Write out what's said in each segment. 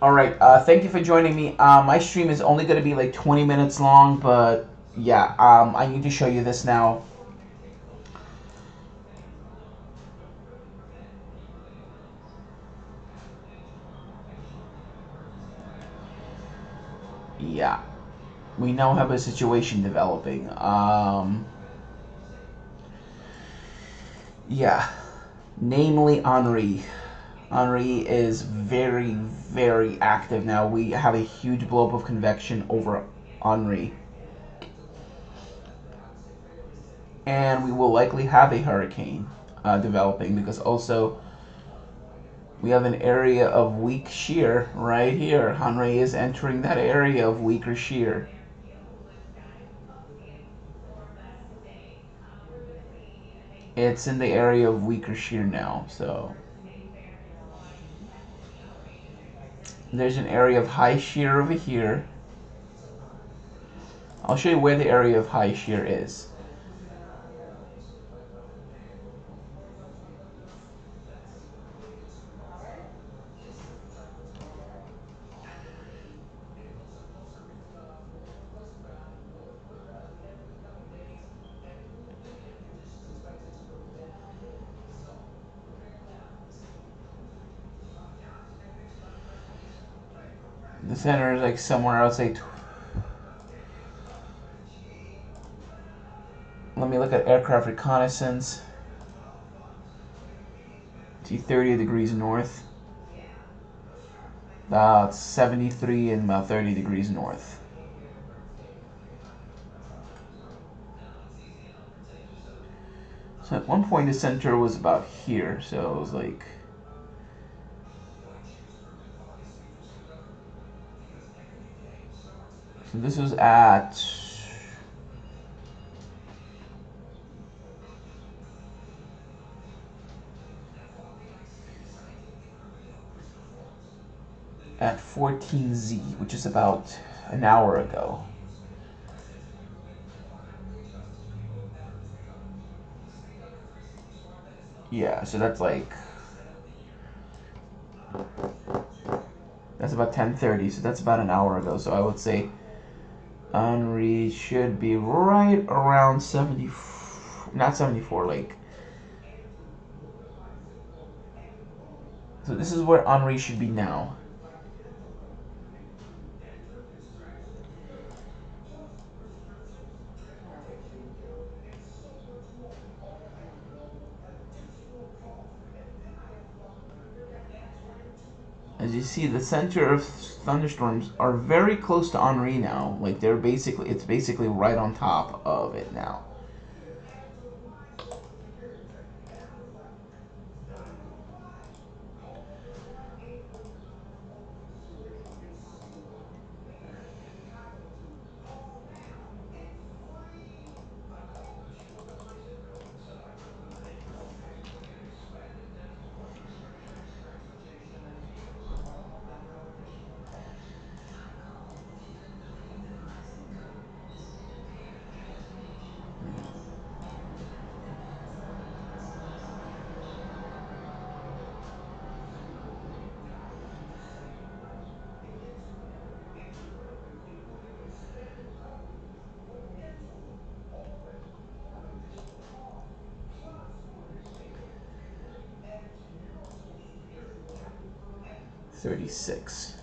All right. Thank you for joining me. My stream is only going to be like 20 minutes long, but yeah, I need to show you this now. Yeah, we now have a situation developing. Yeah, namely Henri. Henri is very, very active now. We have a huge blow-up of convection over Henri. And we will likely have a hurricane developing because also we have an area of weak shear right here. Henri is entering that area of weaker shear. It's in the area of weaker shear now, so there's an area of high shear over here. I'll show you where the area of high shear is. The center is like somewhere, I would say. Let me look at aircraft reconnaissance. See 30 degrees north. About 73 and about 30 degrees north. So at one point the center was about here, so it was like so this was at 14Z, which is about an hour ago. Yeah, so that's about 10:30, so that's about an hour ago. So I would say Henri should be right around 70, not 74, like. So this is where Henri should be now. As you see, the center of thunderstorms are very close to Henri now. Like it's basically right on top of it now. .36.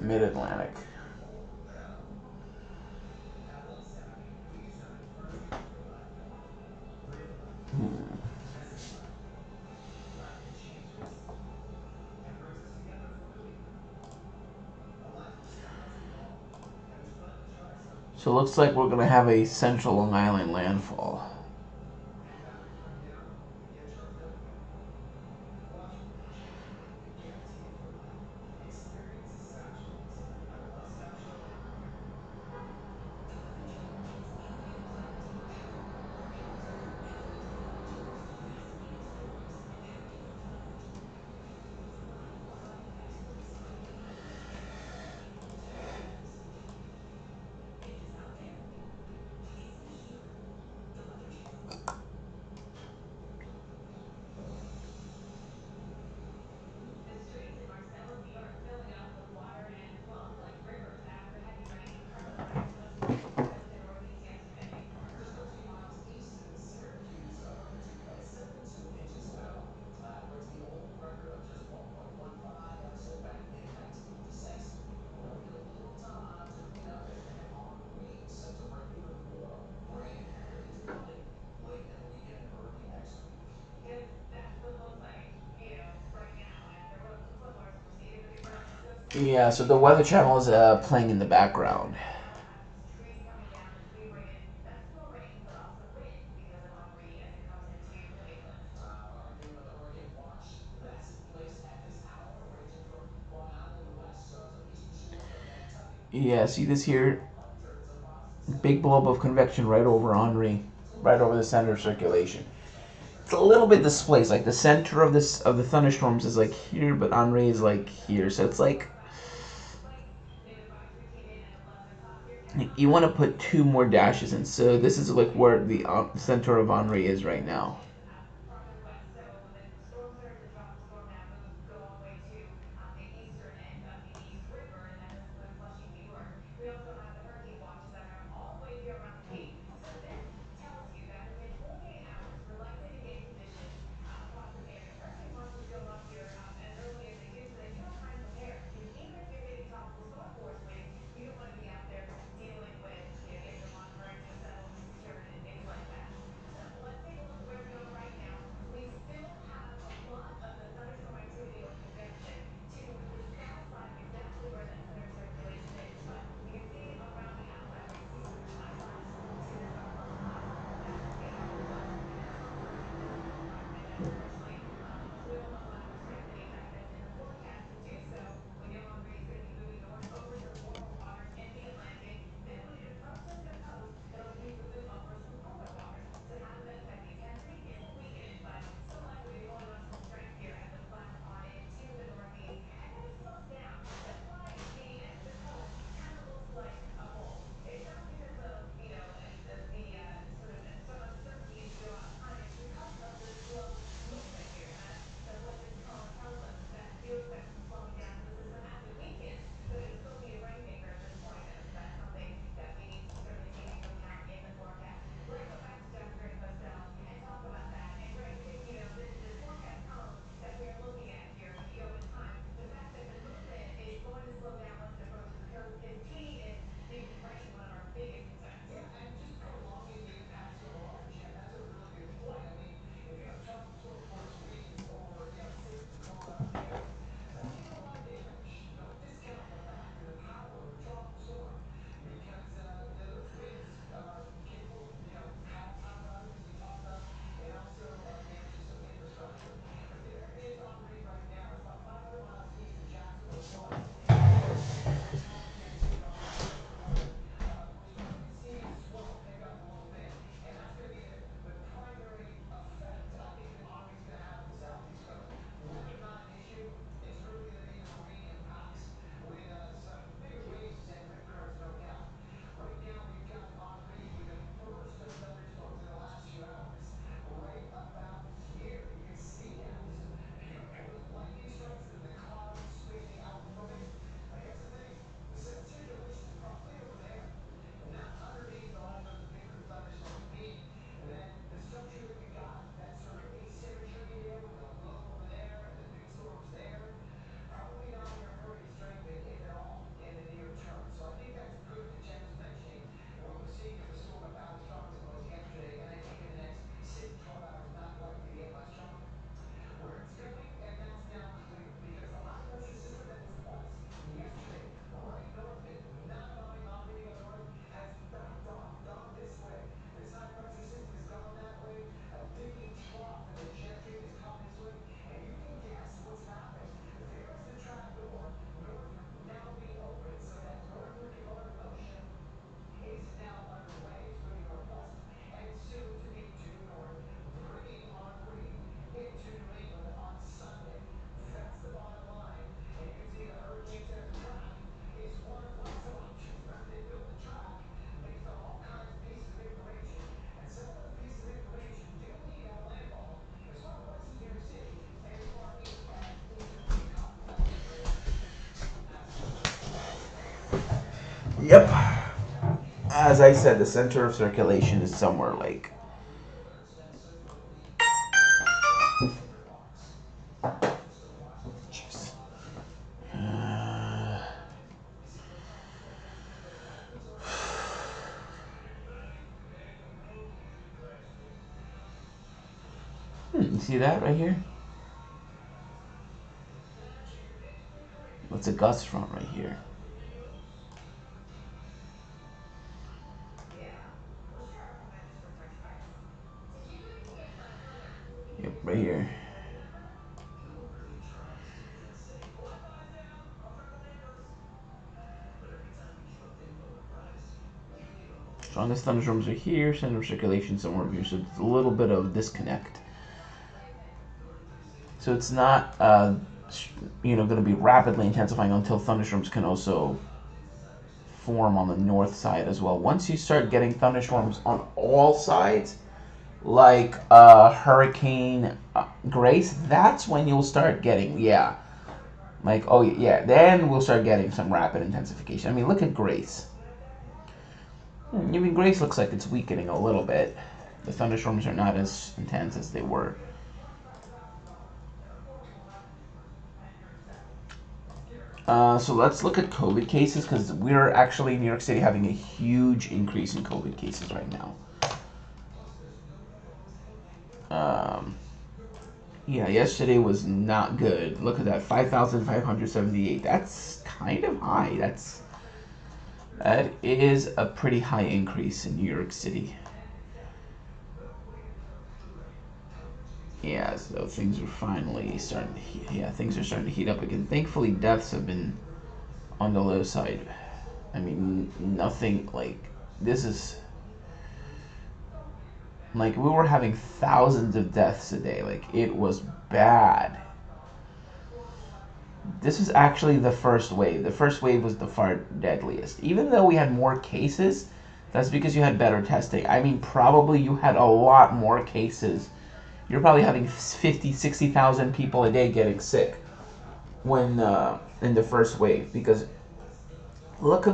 Mid-Atlantic. So it looks like we're going to have a central Long Island landfall. Yeah, so the Weather Channel is playing in the background. Yeah, see this here? Big blob of convection right over Henri, right over the center of circulation. It's a little bit displaced. Like the center of this of the thunderstorms is like here, but Henri is like here. So it's like you want to put two more dashes in. So this is like where the center of Henri is right now. Yep. As I said, the center of circulation is somewhere like. You see that right here? What's a gust front right here? Yep, right here. Strongest thunderstorms are here, center of circulation somewhere here, so it's a little bit of disconnect. So it's not, going to be rapidly intensifying until thunderstorms can also form on the north side as well. Once you start getting thunderstorms on all sides, like Hurricane Grace, that's when you'll start getting, like, oh yeah, then we'll start getting some rapid intensification. I mean, look at Grace. Even Grace looks like it's weakening a little bit. The thunderstorms are not as intense as they were. So let's look at COVID cases, because we're actually in New York City having a huge increase in COVID cases right now. Yeah, yesterday was not good. Look at that, 5,578. That's kind of high. That is a pretty high increase in New York City. Yeah, so things are finally starting to heat. Yeah, things are starting to heat up again. Thankfully, deaths have been on the low side. I mean, nothing like this is like we were having thousands of deaths a day. Like it was bad. This was actually the first wave. The first wave was the far deadliest. Even though we had more cases, that's because you had better testing. I mean, probably you had a lot more cases. You're probably having 50, 60,000 people a day getting sick when in the first wave, because look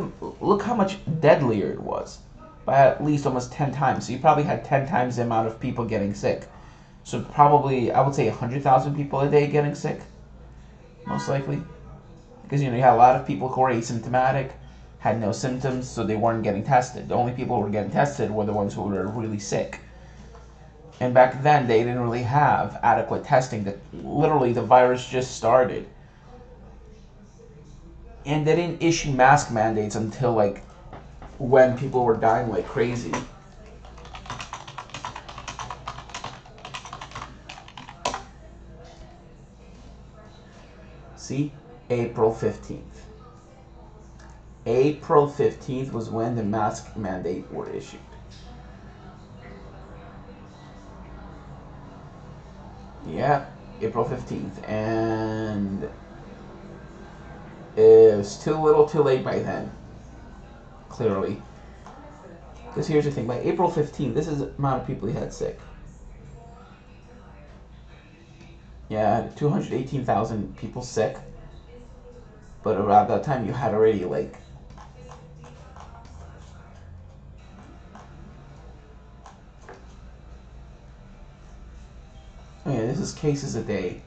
how much deadlier it was by at least almost 10 times. So you probably had 10 times the amount of people getting sick. So probably I would say 100,000 people a day getting sick, most likely, because you had a lot of people who were asymptomatic, had no symptoms, so they weren't getting tested. The only people who were getting tested were the ones who were really sick. And back then, they didn't really have adequate testing. That literally the virus just started. And they didn't issue mask mandates until like when people were dying like crazy. See? April 15th. April 15th was when the mask mandate were issued. Yeah, April 15th. And it was too little too late by then. Clearly. Because here's the thing, by April 15th, this is the amount of people he had sick. Yeah, 218,000 people sick. But around that time, you had already like yeah, this is cases a day.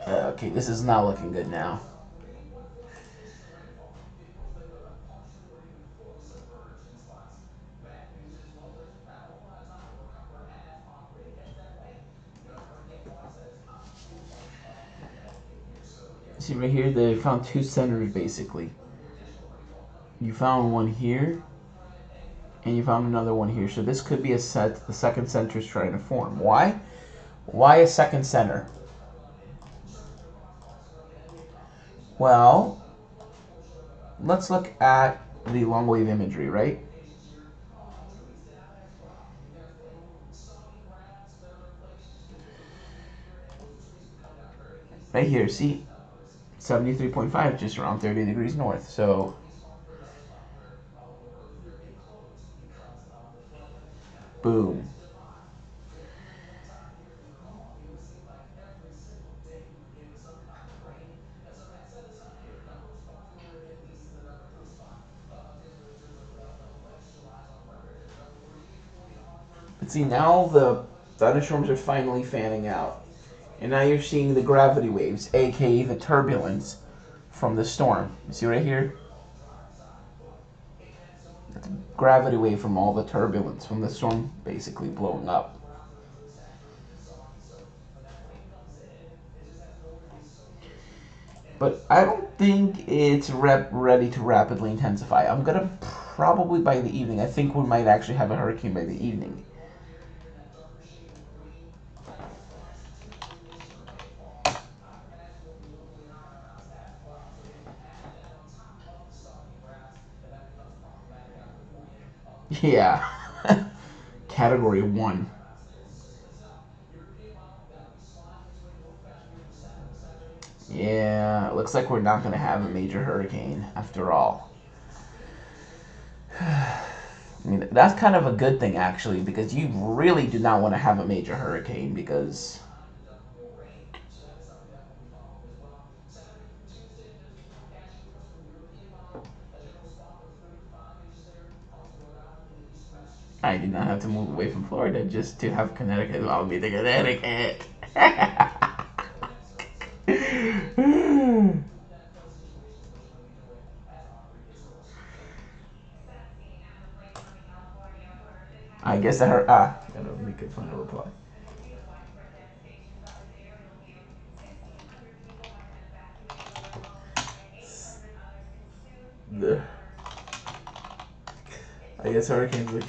Okay, this is not looking good now. See right here, they found two centers basically. You found one here, and you found another one here. So this could be the second center is trying to form. Why? Why a second center? Well, let's look at the long wave imagery, right? right here, see? 73.5, just around 30 degrees north. So, boom. But see, now the thunderstorms are finally fanning out. And now you're seeing the gravity waves, aka the turbulence from the storm. You see right here? That's a gravity wave from all the turbulence from the storm basically blowing up. But I don't think it's ready to rapidly intensify. I'm gonna probably by the evening. I think we might actually have a hurricane by the evening. Yeah. Category 1. Yeah, it looks like we're not going to have a major hurricane after all. I mean, that's kind of a good thing, actually, because you really do not want to have a major hurricane because I did not have to move away from Florida just to have Connecticut allow me to Connecticut. I guess that hurt. Gotta make a final reply. The, I guess hurricanes like.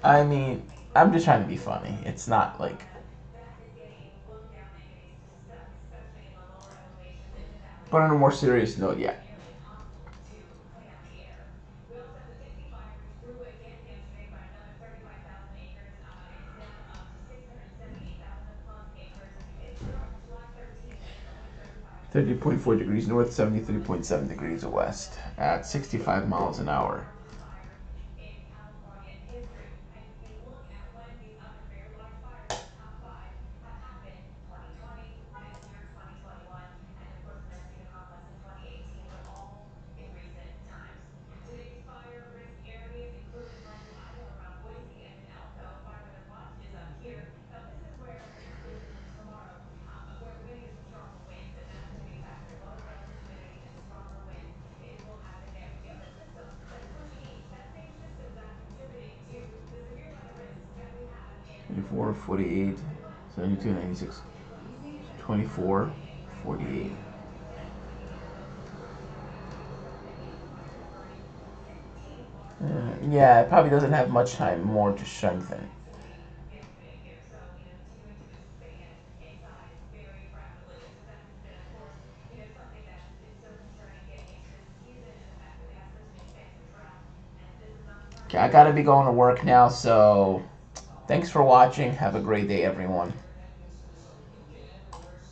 I mean, I'm just trying to be funny. It's not like. But on a more serious note, yeah. .4 degrees north, 73.7 degrees west at 65 miles an hour. Twenty-four, 48, 72, 96, 24, 48. Yeah, it probably doesn't have much time more to strengthen. Okay, I gotta be going to work now, so thanks for watching. Have a great day, everyone.